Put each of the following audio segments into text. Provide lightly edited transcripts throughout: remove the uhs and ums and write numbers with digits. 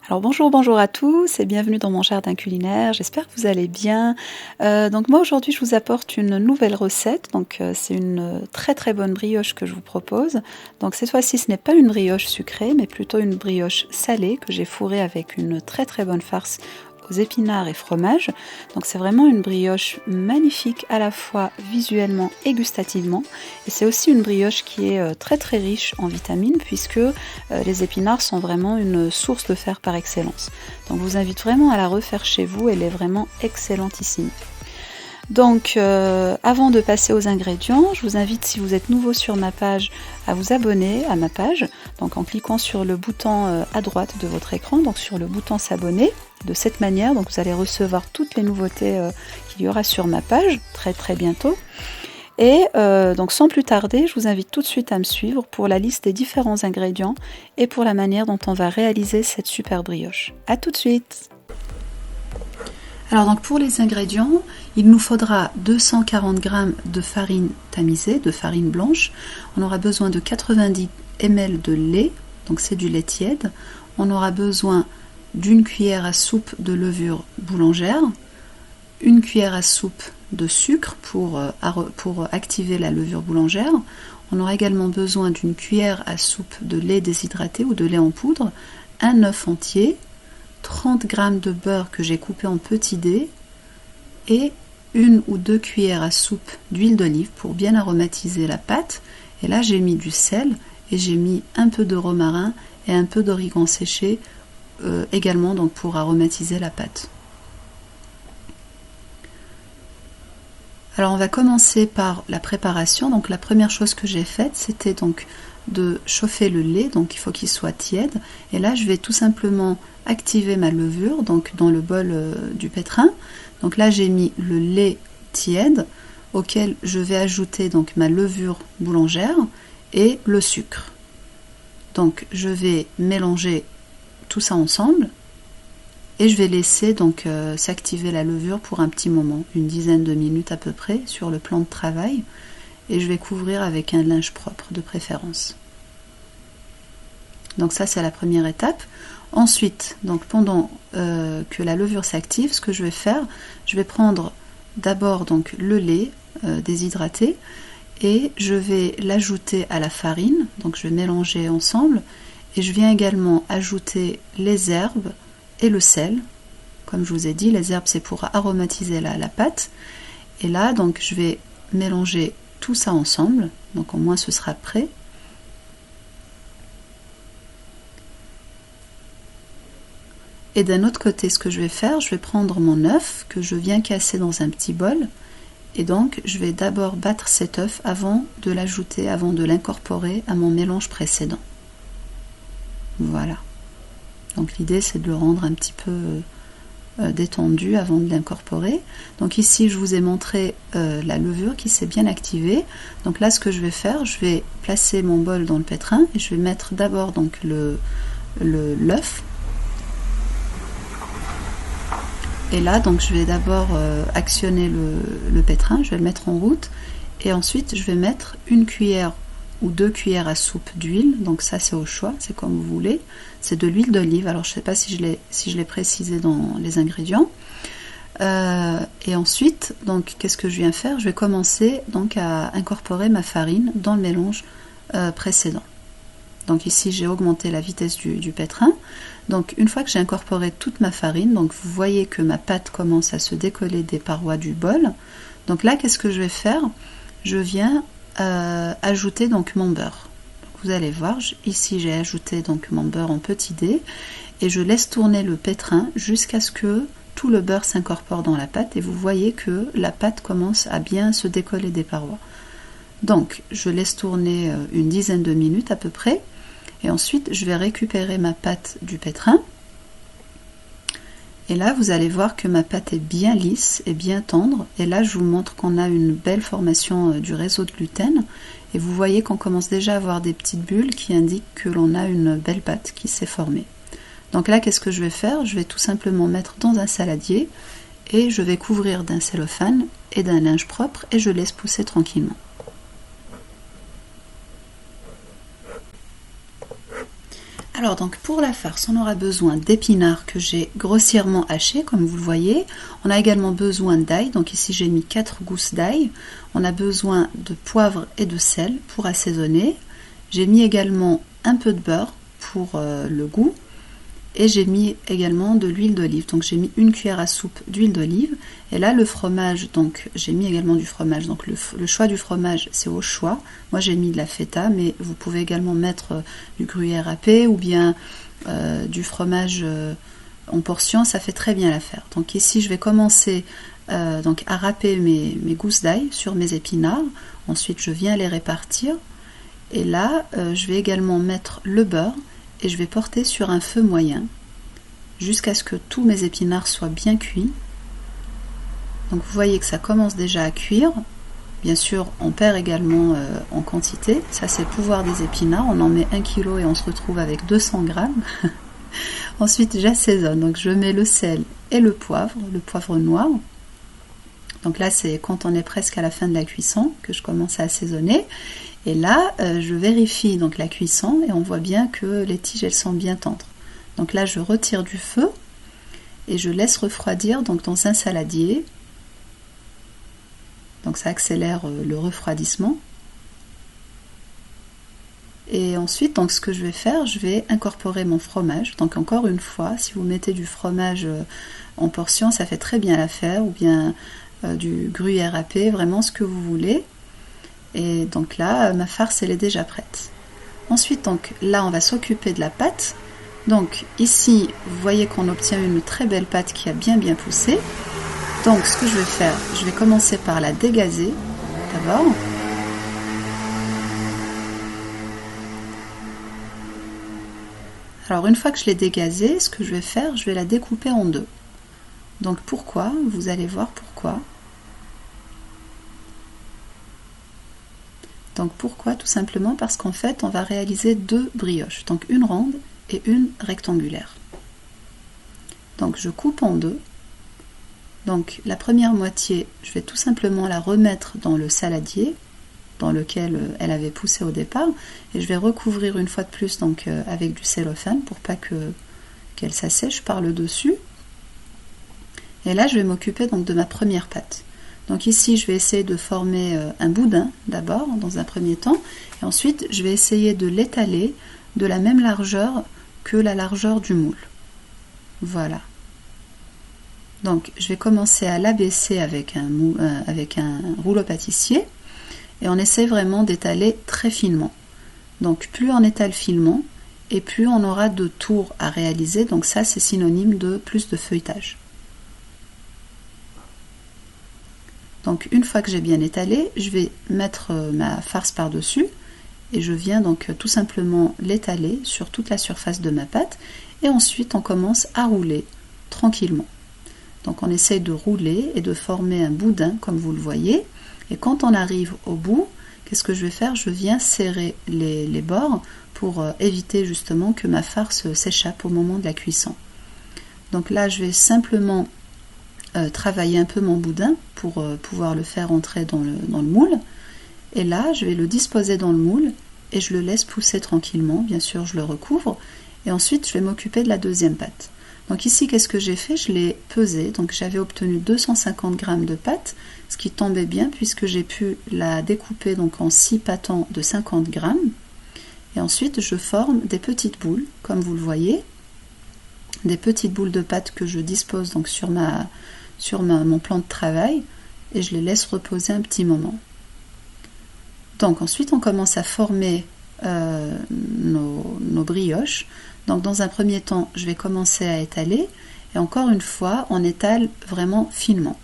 Alors bonjour à tous et bienvenue dans mon jardin culinaire, j'espère que vous allez bien. Donc moi aujourd'hui je vous apporte une nouvelle recette, c'est une très bonne brioche que je vous propose. Donc cette fois-ci ce n'est pas une brioche sucrée mais plutôt une brioche salée que j'ai fourrée avec une très bonne farce aux épinards et fromage. Donc c'est vraiment une brioche magnifique à la fois visuellement et gustativement. Et c'est aussi une brioche qui est très riche en vitamines puisque les épinards sont vraiment une source de fer par excellence. Donc je vous invite vraiment à la refaire chez vous, elle est vraiment excellentissime. Donc avant de passer aux ingrédients, je vous invite, si vous êtes nouveau sur ma page, à vous abonner à ma page, donc en cliquant sur le bouton à droite de votre écran, donc sur le bouton s'abonner. De cette manière, donc vous allez recevoir toutes les nouveautés qu'il y aura sur ma page très bientôt. Et donc sans plus tarder, je vous invite tout de suite à me suivre pour la liste des différents ingrédients et pour la manière dont on va réaliser cette super brioche. A tout de suite! Alors donc pour les ingrédients, il nous faudra 240 g de farine tamisée, de farine blanche. On aura besoin de 90 ml de lait, donc c'est du lait tiède. On aura besoin d'une cuillère à soupe de levure boulangère, une cuillère à soupe de sucre pour activer la levure boulangère. On aura également besoin d'une cuillère à soupe de lait déshydraté ou de lait en poudre, un œuf entier, 30 g de beurre que j'ai coupé en petits dés et une ou deux cuillères à soupe d'huile d'olive pour bien aromatiser la pâte. Et là j'ai mis du sel et j'ai mis un peu de romarin et un peu d'origan séché également donc pour aromatiser la pâte. Alors on va commencer par la préparation. Donc la première chose que j'ai faite, c'était donc de chauffer le lait, donc il faut qu'il soit tiède. Et là je vais tout simplement activer ma levure, donc dans le bol du pétrin. Donc là j'ai mis le lait tiède auquel je vais ajouter donc ma levure boulangère et le sucre. Donc je vais mélanger tout ça ensemble. Et je vais laisser donc s'activer la levure pour un petit moment, une dizaine de minutes à peu près sur le plan de travail, et je vais couvrir avec un linge propre de préférence. Donc ça c'est la première étape. Ensuite, donc pendant que la levure s'active, ce que je vais faire, je vais prendre d'abord donc le lait déshydraté et je vais l'ajouter à la farine, donc je vais mélanger ensemble et je viens également ajouter les herbes et le sel. Comme je vous ai dit, les herbes c'est pour aromatiser la pâte. Et là donc je vais mélanger tout ça ensemble, donc au moins ce sera prêt. Et d'un autre côté, ce que je vais faire, je vais prendre mon œuf que je viens casser dans un petit bol. Et donc je vais d'abord battre cet œuf avant de l'ajouter, avant de l'incorporer à mon mélange précédent. Voilà. Donc l'idée c'est de le rendre un petit peu détendu avant de l'incorporer. Donc ici je vous ai montré la levure qui s'est bien activée. Donc là ce que je vais faire, je vais placer mon bol dans le pétrin et je vais mettre d'abord donc l'œuf. Et là donc je vais d'abord actionner le pétrin, je vais le mettre en route et ensuite je vais mettre une cuillère ou 2 cuillères à soupe d'huile, donc ça c'est au choix, c'est comme vous voulez. C'est de l'huile d'olive, alors je ne sais pas si je l'ai précisé dans les ingrédients. Et ensuite, donc qu'est-ce que je viens faire? Je vais commencer donc à incorporer ma farine dans le mélange précédent. Donc ici j'ai augmenté la vitesse du pétrin. Donc une fois que j'ai incorporé toute ma farine, donc vous voyez que ma pâte commence à se décoller des parois du bol. Donc là qu'est-ce que je vais faire? Je viens ajouter donc mon beurre. Donc, vous allez voir, ici j'ai ajouté donc mon beurre en petits dés et je laisse tourner le pétrin jusqu'à ce que tout le beurre s'incorpore dans la pâte et vous voyez que la pâte commence à bien se décoller des parois. Donc je laisse tourner une dizaine de minutes à peu près et ensuite je vais récupérer ma pâte du pétrin. Et là, vous allez voir que ma pâte est bien lisse et bien tendre. Et là, je vous montre qu'on a une belle formation du réseau de gluten. Et vous voyez qu'on commence déjà à avoir des petites bulles qui indiquent que l'on a une belle pâte qui s'est formée. Donc là, qu'est-ce que je vais faire? Je vais tout simplement mettre dans un saladier et je vais couvrir d'un cellophane et d'un linge propre et je laisse pousser tranquillement. Alors donc pour la farce, on aura besoin d'épinards que j'ai grossièrement hachés, comme vous le voyez. On a également besoin d'ail, donc ici j'ai mis 4 gousses d'ail. On a besoin de poivre et de sel pour assaisonner. J'ai mis également un peu de beurre pour le goût. Et j'ai mis également de l'huile d'olive, donc j'ai mis 1 cuillère à soupe d'huile d'olive. Et là le fromage, donc j'ai mis également du fromage, donc le choix du fromage c'est au choix. Moi j'ai mis de la feta, mais vous pouvez également mettre du gruyère râpé ou bien du fromage en portion, ça fait très bien l'affaire. Donc ici je vais commencer donc à râper mes gousses d'ail sur mes épinards, ensuite je viens les répartir. Et là je vais également mettre le beurre et je vais porter sur un feu moyen jusqu'à ce que tous mes épinards soient bien cuits. Donc vous voyez que ça commence déjà à cuire. Bien sûr, on perd également en quantité. Ça, c'est le pouvoir des épinards. On en met 1 kg et on se retrouve avec 200 grammes. Ensuite, j'assaisonne. Donc je mets le sel et le poivre noir. Donc là, c'est quand on est presque à la fin de la cuisson que je commence à assaisonner. Et là, je vérifie donc la cuisson et on voit bien que les tiges elles sont bien tendres. Donc là, je retire du feu et je laisse refroidir donc dans un saladier. Donc ça accélère le refroidissement. Et ensuite, donc ce que je vais faire, je vais incorporer mon fromage. Donc encore une fois, si vous mettez du fromage en portion, ça fait très bien l'affaire, ou bien du gruyère râpé, vraiment ce que vous voulez. Et donc là, ma farce, elle est déjà prête. Ensuite, donc là, on va s'occuper de la pâte. Donc ici, vous voyez qu'on obtient une très belle pâte qui a bien poussé. Donc ce que je vais faire, je vais commencer par la dégazer d'abord. Alors une fois que je l'ai dégazée, ce que je vais faire, je vais la découper en deux. Donc pourquoi? Vous allez voir pourquoi. Donc pourquoi? Tout simplement parce qu'en fait on va réaliser deux brioches, donc une ronde et une rectangulaire. Donc je coupe en deux. Donc la première moitié, je vais tout simplement la remettre dans le saladier dans lequel elle avait poussé au départ, et je vais recouvrir une fois de plus donc avec du cellophane pour pas qu'elle s'assèche par le dessus. Et là je vais m'occuper donc de ma première pâte. Donc ici, je vais essayer de former un boudin d'abord, dans un premier temps, et ensuite je vais essayer de l'étaler de la même largeur que la largeur du moule. Voilà. Donc je vais commencer à l'abaisser avec un rouleau pâtissier, et on essaie vraiment d'étaler très finement. Donc plus on étale finement, et plus on aura de tours à réaliser, donc ça c'est synonyme de plus de feuilletage. Donc une fois que j'ai bien étalé, je vais mettre ma farce par-dessus et je viens donc tout simplement l'étaler sur toute la surface de ma pâte, et ensuite on commence à rouler tranquillement. Donc on essaye de rouler et de former un boudin comme vous le voyez, et quand on arrive au bout, qu'est-ce que je vais faire? Je viens serrer les bords pour éviter justement que ma farce s'échappe au moment de la cuisson. Donc là je vais simplement travailler un peu mon boudin pour pouvoir le faire entrer dans le moule, et là je vais le disposer dans le moule et je le laisse pousser tranquillement. Bien sûr je le recouvre et ensuite je vais m'occuper de la deuxième pâte. Donc ici qu'est-ce que j'ai fait? Je l'ai pesé, donc j'avais obtenu 250 g de pâte, ce qui tombait bien puisque j'ai pu la découper donc en 6 pâtons de 50 g, et ensuite je forme des petites boules comme vous le voyez, des petites boules de pâte que je dispose donc sur mon plan de travail, et je les laisse reposer un petit moment. Donc ensuite on commence à former nos brioches. Donc dans un premier temps je vais commencer à étaler, et encore une fois on étale vraiment finement.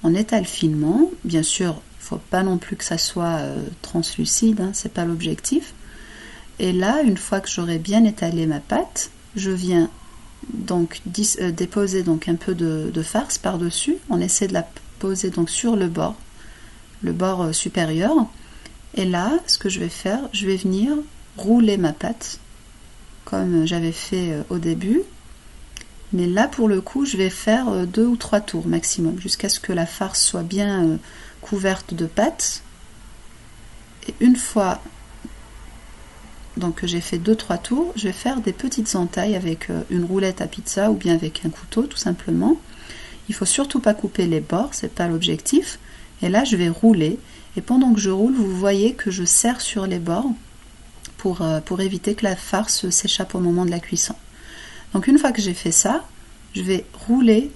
On étale finement, bien sûr il ne faut pas non plus que ça soit translucide, hein, c'est pas l'objectif. Et là une fois que j'aurai bien étalé ma pâte, je viens donc déposer donc un peu de farce par dessus. On essaie de la poser donc sur le bord supérieur, et là ce que je vais faire, je vais venir rouler ma pâte comme j'avais fait au début, mais là pour le coup je vais faire 2 ou 3 tours maximum jusqu'à ce que la farce soit bien couverte de pâte. Et une fois donc que j'ai fait 2-3 tours, je vais faire des petites entailles avec une roulette à pizza ou bien avec un couteau tout simplement. Il faut surtout pas couper les bords, c'est pas l'objectif. Et là je vais rouler, et pendant que je roule, vous voyez que je serre sur les bords pour éviter que la farce s'échappe au moment de la cuisson. Donc une fois que j'ai fait ça, je vais rouler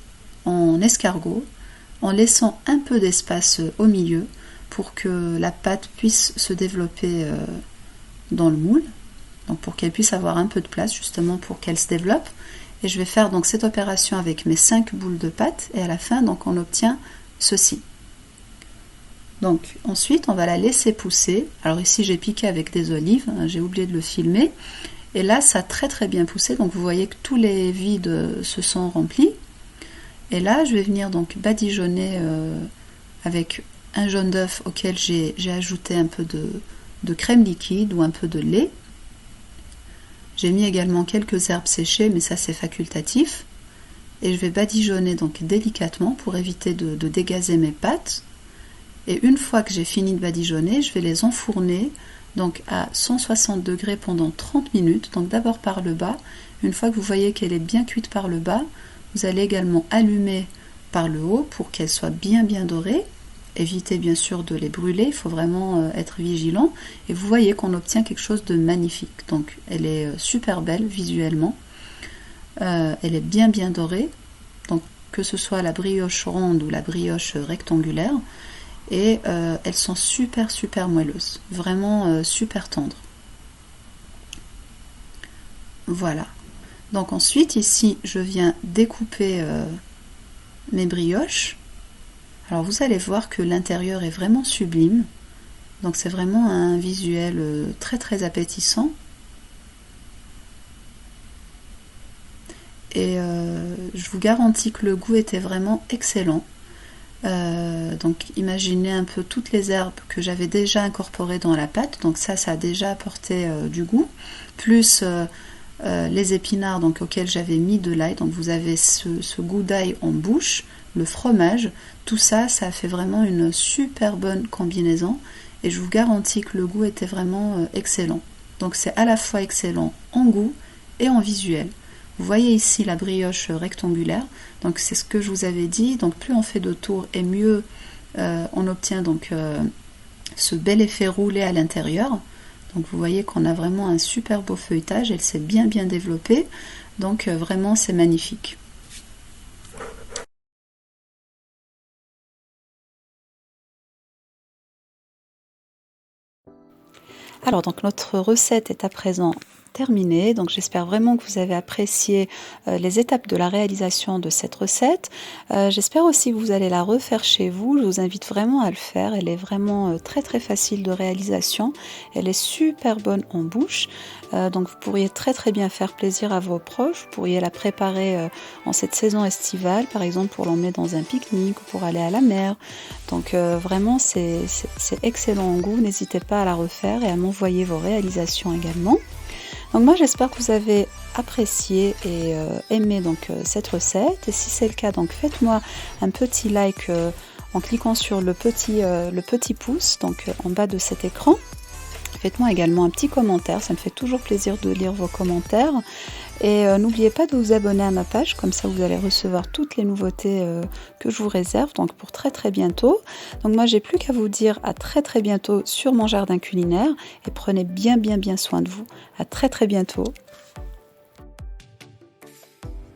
en escargot en laissant un peu d'espace au milieu pour que la pâte puisse se développer dans le moule, donc pour qu'elle puisse avoir un peu de place justement pour qu'elle se développe. Et je vais faire donc cette opération avec mes 5 boules de pâte, et à la fin donc on obtient ceci. Donc ensuite on va la laisser pousser. Alors ici j'ai piqué avec des olives, hein, j'ai oublié de le filmer, et là ça a très bien poussé, donc vous voyez que tous les vides se sont remplis. Et là je vais venir donc badigeonner avec un jaune d'œuf auquel j'ai ajouté un peu de crème liquide ou un peu de lait. J'ai mis également quelques herbes séchées, mais ça c'est facultatif. Et je vais badigeonner donc délicatement pour éviter de dégazer mes pâtes. Et une fois que j'ai fini de badigeonner, je vais les enfourner donc à 160 degrés pendant 30 minutes. Donc d'abord par le bas. Une fois que vous voyez qu'elle est bien cuite par le bas, vous allez également allumer par le haut pour qu'elle soit bien dorée. Évitez bien sûr de les brûler, il faut vraiment être vigilant. Et vous voyez qu'on obtient quelque chose de magnifique. Donc elle est super belle visuellement. Elle est bien dorée. Donc que ce soit la brioche ronde ou la brioche rectangulaire. Et elles sont super moelleuses. Vraiment super tendres. Voilà. Donc ensuite ici je viens découper mes brioches. Alors vous allez voir que l'intérieur est vraiment sublime, donc c'est vraiment un visuel très appétissant. Et je vous garantis que le goût était vraiment excellent. Donc imaginez un peu toutes les herbes que j'avais déjà incorporées dans la pâte, donc ça a déjà apporté du goût, plus les épinards donc, auxquels j'avais mis de l'ail, donc vous avez ce goût d'ail en bouche, le fromage, tout ça a fait vraiment une super bonne combinaison, et je vous garantis que le goût était vraiment excellent. Donc c'est à la fois excellent en goût et en visuel. Vous voyez ici la brioche rectangulaire, donc c'est ce que je vous avais dit, donc plus on fait de tours et mieux on obtient donc ce bel effet roulé à l'intérieur. Donc vous voyez qu'on a vraiment un super beau feuilletage, elle s'est bien développée, donc vraiment c'est magnifique. Alors donc notre recette est à présent terminée, donc j'espère vraiment que vous avez apprécié les étapes de la réalisation de cette recette. J'espère aussi que vous allez la refaire chez vous, je vous invite vraiment à le faire, elle est vraiment très facile de réalisation, elle est super bonne en bouche, donc vous pourriez très bien faire plaisir à vos proches, vous pourriez la préparer en cette saison estivale, par exemple pour l'emmener dans un pique-nique ou pour aller à la mer, donc vraiment c'est excellent en goût, n'hésitez pas à la refaire et à m'envoyer vos réalisations également. Donc moi j'espère que vous avez apprécié et aimé donc cette recette, et si c'est le cas donc faites-moi un petit like en cliquant sur le petit pouce donc en bas de cet écran. Faites-moi également un petit commentaire, ça me fait toujours plaisir de lire vos commentaires. Et n'oubliez pas de vous abonner à ma page, comme ça vous allez recevoir toutes les nouveautés que je vous réserve, donc pour très bientôt. Donc moi j'ai plus qu'à vous dire à très bientôt sur mon jardin culinaire, et prenez bien soin de vous. À très bientôt.